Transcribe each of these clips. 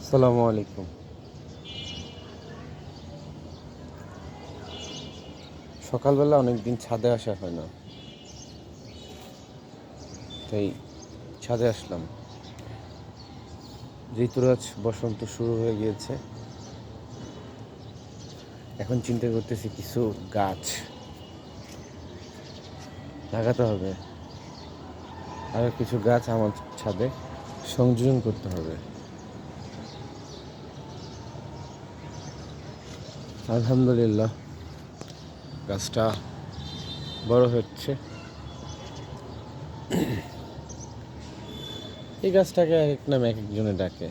আসসালামু আলাইকুম। সকালবেলা অনেকদিন ছাদে আসা হয় না, তাই ছাদে আসলাম। ঋতুরাজ বসন্ত শুরু হয়ে গিয়েছে। এখন চিন্তা করতেছি কিছু গাছ লাগাতে হবে, আরো কিছু গাছ আমার ছাদে সংযোজন করতে হবে। আলহামদুলিল্লাহ, গাছটা বড় হচ্ছে। এই গাছটাকে এক এক নামে এক একজনে ডাকে।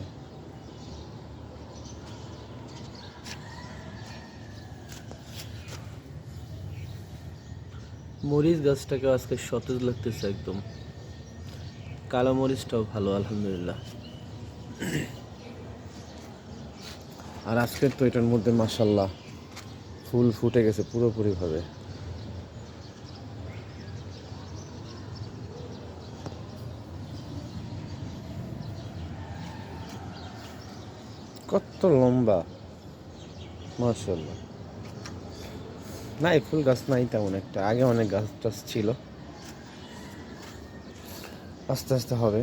মরিচ গাছটাকে আজকে সতেজ লাগতেছে একদম। কালো মরিচটাও ভালো আলহামদুলিল্লাহ। আর আজকের তো এটার মধ্যে মাশাল্লাহ ফুল ফুটে গেছে পুরোপুরিভাবে। কত লম্বা, মাশাল্লাহ। না, এই ফুল গাছ নাই তেমন একটা, আগে অনেক গাছ টাছ ছিল, আস্তে আস্তে হবে।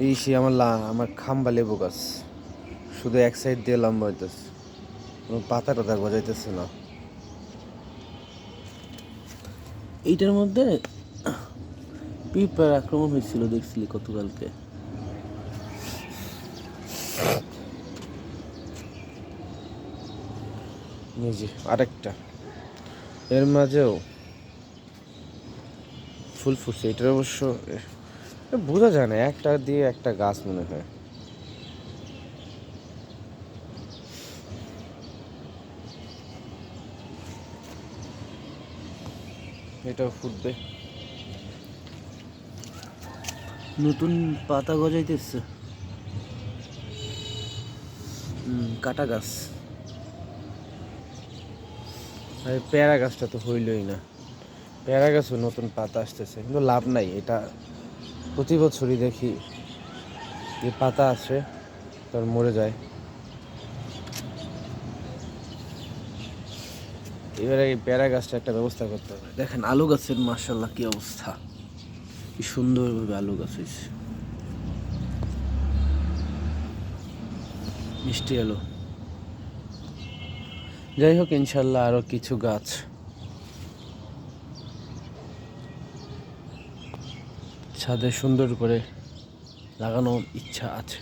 এই সে আমার খাম্বা লেবু গাছ শুধু এক সাইড দিয়ে লম্বা হইতেছে, কোনো পাতা টাতা গজাইতেছে না। এইটার মধ্যে পিঁপড়ার আক্রমণ হয়েছিল, দেখছিলি গতকালকে? এই যে আরেকটা, এর মাঝেও ফুল ফুটছে। এটার অবশ্য বোঝা যায় না, একটা দিয়ে একটা গাছ মনে হয়। এটাও ফুটবে। নতুন পাতা গজাইতেছে। কাটা গাছ। আর এই পেয়ারা গাছটা তো হইলই না। পেয়ারা গাছও নতুন পাতা আসতেছে, কিন্তু লাভ নাই। এটা প্রতি বছরই দেখি যে পাতা আসে তার মরে যায়। এবারে এই পেয়ারা গাছটা একটা ব্যবস্থা করতে হবে। দেখেন আলু গাছের মাশাআল্লাহ কি অবস্থা, কি সুন্দরভাবে আলু গাছ হয়েছে, মিষ্টি আলু। যাই হোক, ইনশাল্লাহ আরো কিছু গাছ ছাদে সুন্দর করে লাগানোর ইচ্ছা আছে।